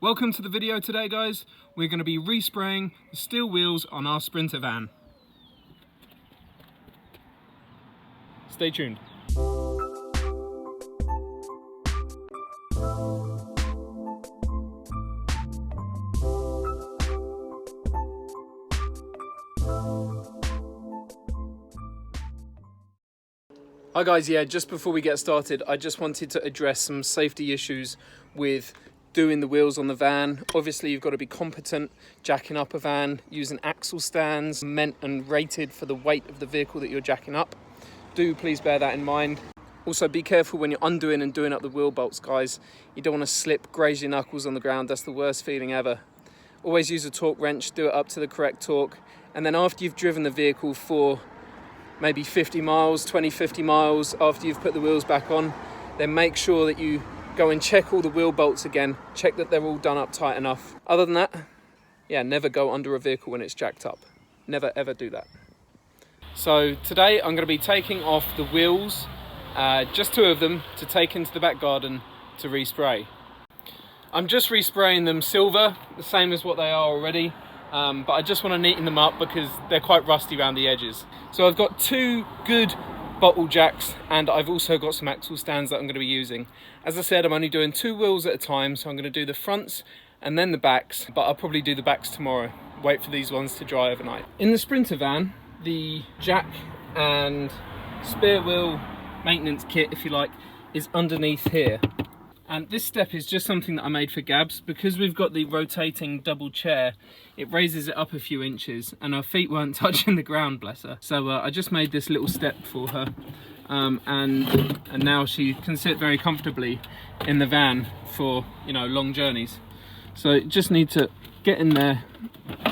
Welcome to the video today, guys. We're going to be respraying the steel wheels on our Sprinter van. Stay tuned. Hi guys, just before we get started, I just wanted to address some safety issues with doing the wheels on the van. Obviously, you've got to be competent jacking up a van using axle stands meant and rated for the weight of the vehicle that you're jacking up. Do please bear that in mind. Also, be careful when you're undoing and doing up the wheel bolts, guys. You don't want to slip, graze your knuckles on the ground. That's the worst feeling ever. Always use a torque wrench, do it up to the correct torque. And then after you've driven the vehicle for maybe 50 miles, 20-50 miles, after you've put the wheels back on, then make sure that you go and check all the wheel bolts again, check that they're all done up tight enough. Other than that, never go under a vehicle when it's jacked up. Never ever do that. So today I'm going to be taking off the wheels, just 2 of them, to take into the back garden to respray. I'm just respraying them silver, the same as what they are already, but I just want to neaten them up because they're quite rusty around the edges. So I've got 2 good bottle jacks, and I've also got some axle stands that I'm going to be using. As I said, I'm only doing 2 wheels at a time, so I'm going to do the fronts and then the backs, but I'll probably do the backs tomorrow. Wait for these ones to dry overnight. In the Sprinter van, the jack and spare wheel maintenance kit, if you like, is underneath here. And this step is just something that I made for Gabs. Because we've got the rotating double chair, it raises it up a few inches and her feet weren't touching the ground, bless her. So I just made this little step for her, and now she can sit very comfortably in the van for, you know, long journeys. So just need to get in there,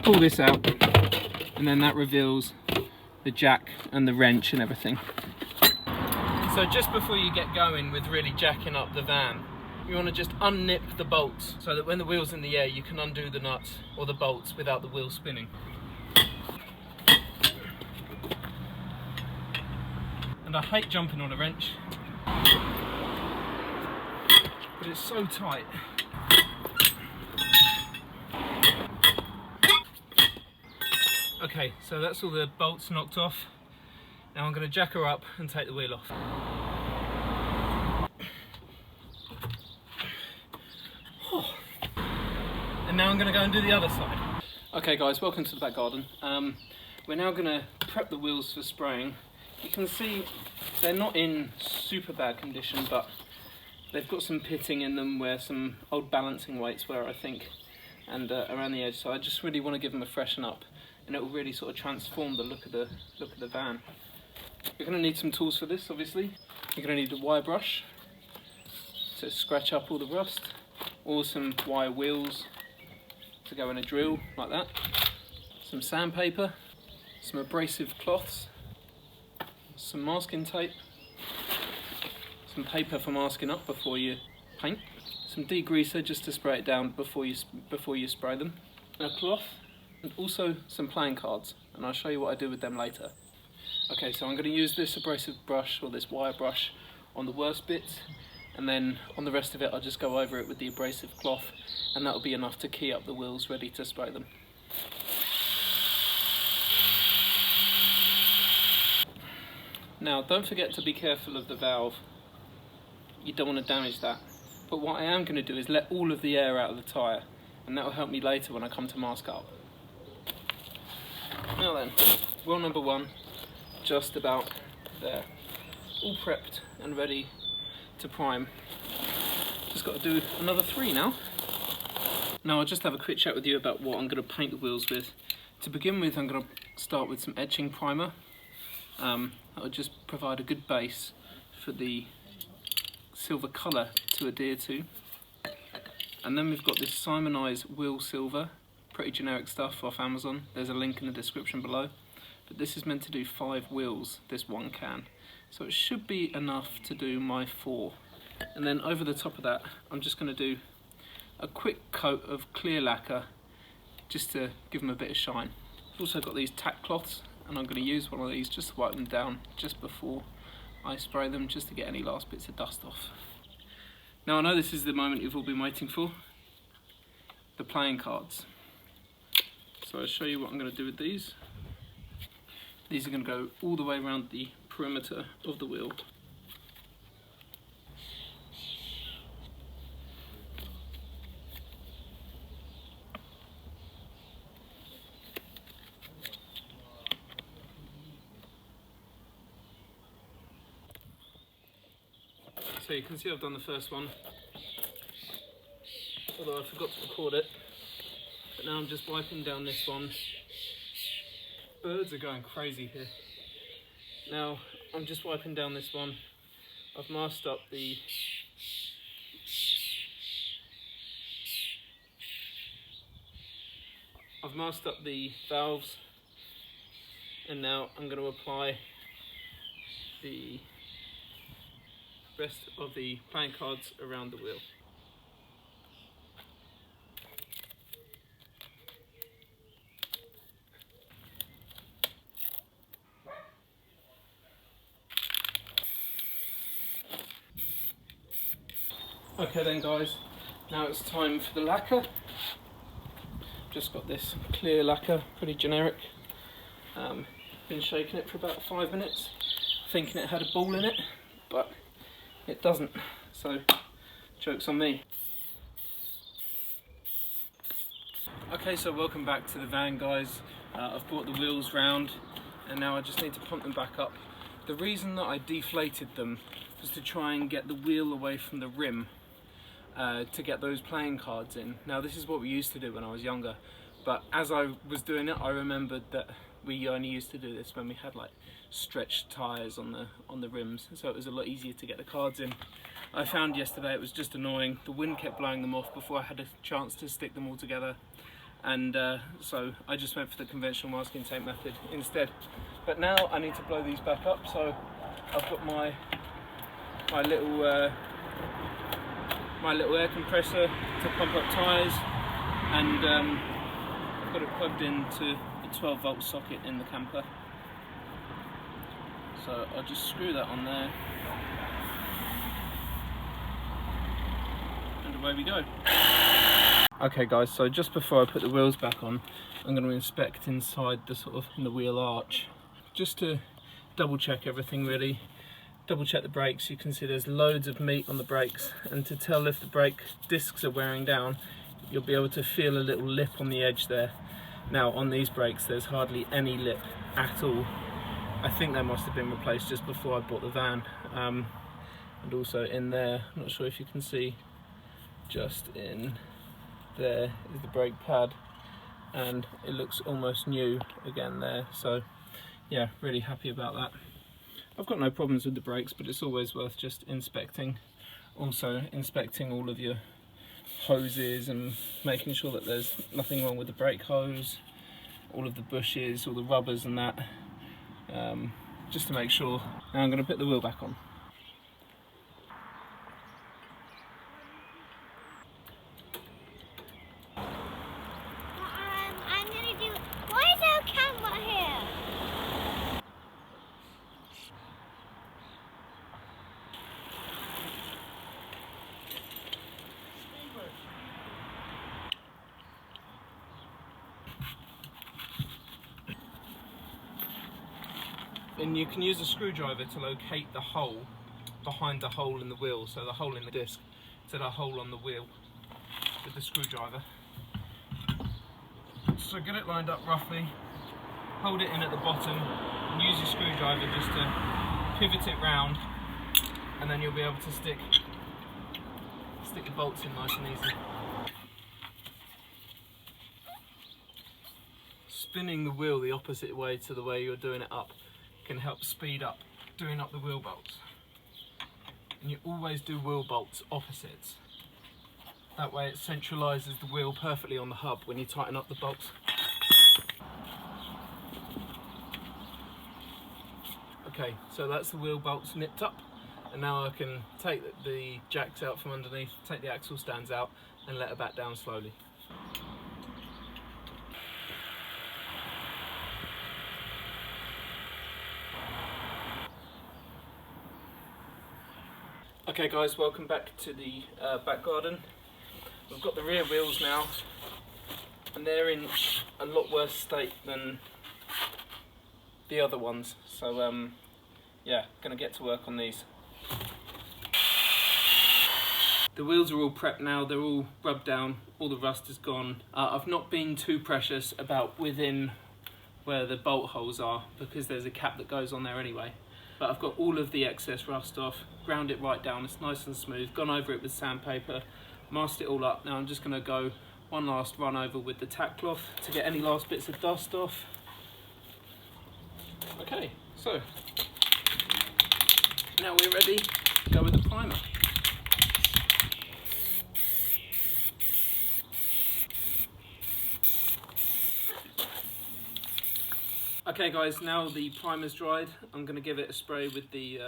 pull this out, and then that reveals the jack and the wrench and everything. So just before you get going with really jacking up the van, you want to just unnip the bolts so that when the wheel's in the air you can undo the nuts or the bolts without the wheel spinning. And I hate jumping on a wrench, but it's so tight. Okay, so that's all the bolts knocked off. Now I'm going to jack her up and take the wheel off. And now I'm going to go and do the other side. Okay guys, welcome to the back garden. We're now going to prep the wheels for spraying. You can see they're not in super bad condition, but they've got some pitting in them where some old balancing weights were, I think, and around the edge. So I just really want to give them a freshen up, and it will really sort of transform the look of the van. You're going to need some tools for this, obviously. You're going to need a wire brush to scratch up all the rust, or some wire wheels to go in a drill like that, some sandpaper, some abrasive cloths, some masking tape, some paper for masking up before you paint, some degreaser just to spray it down before you spray them, a cloth, and also some playing cards, and I'll show you what I do with them later. Okay, so I'm going to use this abrasive brush, or this wire brush, on the worst bits, and then on the rest of it I'll just go over it with the abrasive cloth, and that'll be enough to key up the wheels ready to spray them. Now don't forget to be careful of the valve. You don't want to damage that. But what I am going to do is let all of the air out of the tyre, and that will help me later when I come to mask up. Now then, wheel number 1, just about there. All prepped and ready to prime. Just got to do another 3 now. Now I'll just have a quick chat with you about what I'm going to paint the wheels with. To begin with, I'm going to start with some etching primer. That will just provide a good base for the silver colour to adhere to. And then we've got this Simonized wheel silver, pretty generic stuff off Amazon. There's a link in the description below. But this is meant to do 5 wheels, this one can. So it should be enough to do my 4. And then over the top of that, I'm just going to do a quick coat of clear lacquer just to give them a bit of shine. I've also got these tack cloths, and I'm going to use one of these just to wipe them down just before I spray them, just to get any last bits of dust off. Now I know this is the moment you've all been waiting for. the playing cards. So I'll show you what I'm going to do with these. These are going to go all the way around the perimeter of the wheel. So you can see I've done the first one, although I forgot to record it. But now I'm just wiping down this one. Birds are going crazy here. Now I'm just wiping down this one. I've masked up the valves, and now I'm going to apply the rest of the playing cards around the wheel. Okay then guys, now it's time for the lacquer. Just got this clear lacquer, pretty generic. Been shaking it for about 5 minutes, thinking it had a ball in it, but it doesn't, so joke's on me. Okay, so welcome back to the van guys. I've brought the wheels round and now I just need to pump them back up. The reason that I deflated them was to try and get the wheel away from the rim, to get those playing cards in. Now this is what we used to do when I was younger, but as I was doing it I remembered that we only used to do this when we had like stretched tyres on the rims, so it was a lot easier to get the cards in. I found yesterday it was just annoying. The wind kept blowing them off before I had a chance to stick them all together, and so I just went for the conventional masking tape method instead. But now I need to blow these back up, so I've got my little air compressor to pump up tyres, and I've got it plugged into the 12 volt socket in the camper. So I'll just screw that on there, and away we go. Okay guys, so just before I put the wheels back on, I'm going to inspect inside in the wheel arch, just to double check everything really. Double check the brakes. You can see there's loads of meat on the brakes, and to tell if the brake discs are wearing down, you'll be able to feel a little lip on the edge there. Now on these brakes there's hardly any lip at all. I think they must have been replaced just before I bought the van. And also in there, I'm not sure if you can see, just in there is the brake pad, and it looks almost new again there. So yeah, really happy about that. I've got no problems with the brakes, but it's always worth just inspecting. Also inspecting all of your hoses and making sure that there's nothing wrong with the brake hose, all of the bushes, all the rubbers and that, just to make sure. Now I'm going to put the wheel back on. I'm going to do... Why is there a camera here? And you can use a screwdriver to locate the hole behind the hole in the wheel, so the hole in the disc to the hole on the wheel with the screwdriver. So get it lined up roughly, hold it in at the bottom, and use your screwdriver just to pivot it round, and then you'll be able to stick the bolts in nice and easy. Spinning the wheel the opposite way to the way you're doing it up can help speed up doing up the wheel bolts. And you always do wheel bolts opposites. That way it centralises the wheel perfectly on the hub when you tighten up the bolts. Okay, so that's the wheel bolts nipped up, and now I can take the jacks out from underneath, take the axle stands out, and let it back down slowly. Okay guys, welcome back to the back garden. We've got the rear wheels now and they're in a lot worse state than the other ones. So yeah, gonna get to work on these. The wheels are all prepped now, they're all rubbed down, all the rust is gone. I've not been too precious about within where the bolt holes are, because there's a cap that goes on there anyway. But I've got all of the excess rust off, ground it right down, it's nice and smooth, gone over it with sandpaper, masked it all up. Now I'm just going to go one last run over with the tack cloth to get any last bits of dust off. Okay, so now we're ready to go with the primer. Okay guys, now the primer's dried, I'm going to give it a spray with the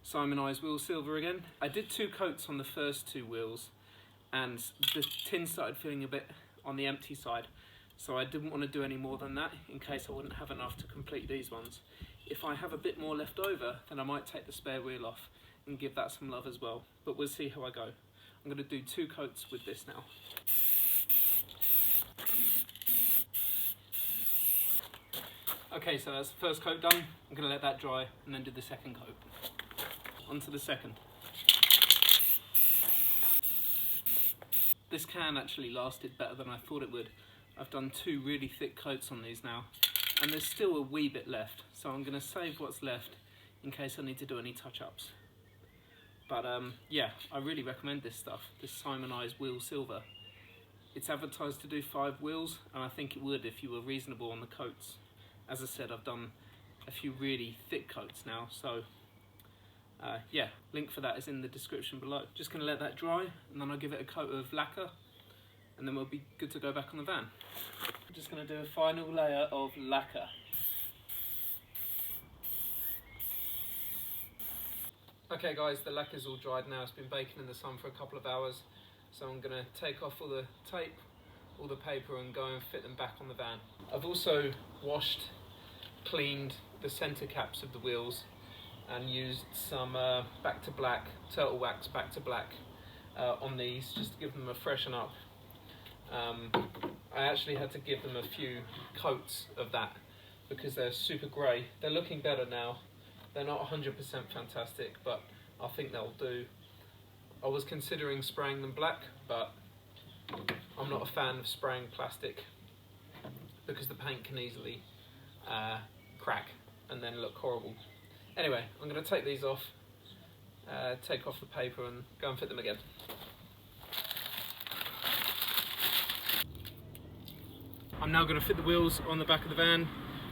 Simonized wheel silver again. I did 2 coats on the first 2 wheels and the tin started feeling a bit on the empty side, so I didn't want to do any more than that in case I wouldn't have enough to complete these ones. If I have a bit more left over, then I might take the spare wheel off and give that some love as well, but we'll see how I go. I'm going to do 2 coats with this now. Okay, so that's the first coat done. I'm going to let that dry and then do the second coat. On to the second. This can actually lasted better than I thought it would. I've done 2 really thick coats on these now, and there's still a wee bit left, so I'm going to save what's left in case I need to do any touch-ups. But yeah, I really recommend this stuff, this Simonized wheel silver. It's advertised to do 5 wheels, and I think it would if you were reasonable on the coats. As I said, I've done a few really thick coats now, so yeah, link for that is in the description below. Just going to let that dry, and then I'll give it a coat of lacquer, and then we'll be good to go back on the van. I'm just going to do a final layer of lacquer. Okay guys, the lacquer's all dried now. It's been baking in the sun for a couple of hours, so I'm going to take off all the tape, all the paper, and go and fit them back on the van. I've also washed, cleaned the centre caps of the wheels and used some back to black, turtle wax back to black on these just to give them a freshen up. I actually had to give them a few coats of that because they're super grey. They're looking better now. They're not 100% fantastic, but I think they'll do. I was considering spraying them black, but I'm not a fan of spraying plastic because the paint can easily crack and then look horrible. Anyway, I'm going to take these off, take off the paper and go and fit them again. I'm now going to fit the wheels on the back of the van.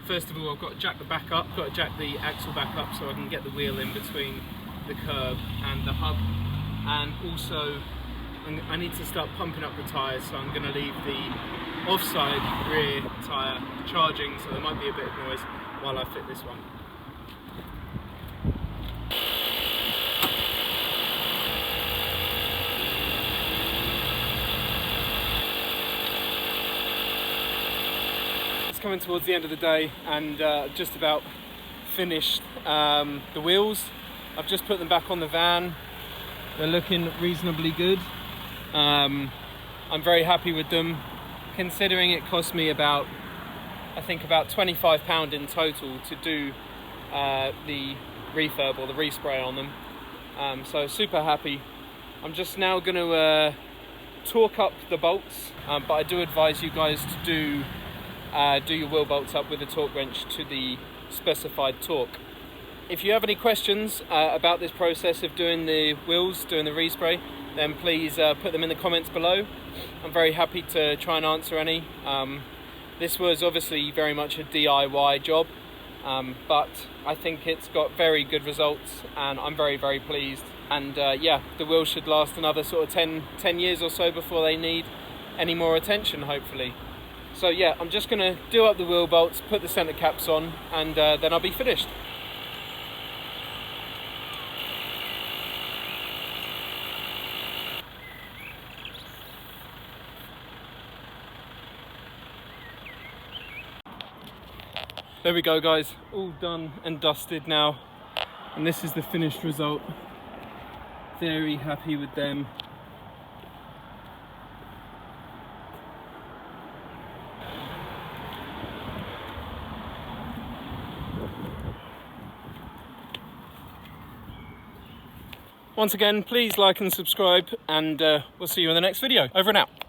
First of all, I've got to jack the back up, got to jack the axle back up so I can get the wheel in between the curb and the hub. And also, I need to start pumping up the tyres, so I'm going to leave the offside rear tyre charging, so there might be a bit of noise while I fit this one. It's coming towards the end of the day, and just about finished the wheels. I've just put them back on the van. They're looking reasonably good. I'm very happy with them, considering it cost me about, I think about £25 in total to do the refurb or the respray on them. So super happy. I'm just now going to torque up the bolts, but I do advise you guys to do your wheel bolts up with a torque wrench to the specified torque. If you have any questions about this process of doing the wheels, doing the respray, then please put them in the comments below. I'm very happy to try and answer any. This was obviously very much a DIY job, but I think it's got very good results and I'm very, very pleased. And yeah, the wheels should last another sort of 10 years or so before they need any more attention, hopefully. So yeah, I'm just going to do up the wheel bolts, put the centre caps on, and then I'll be finished. There we go guys, all done and dusted now, and this is the finished result. Very happy with them. Once again, please like and subscribe, and we'll see you in the next video. Over and out.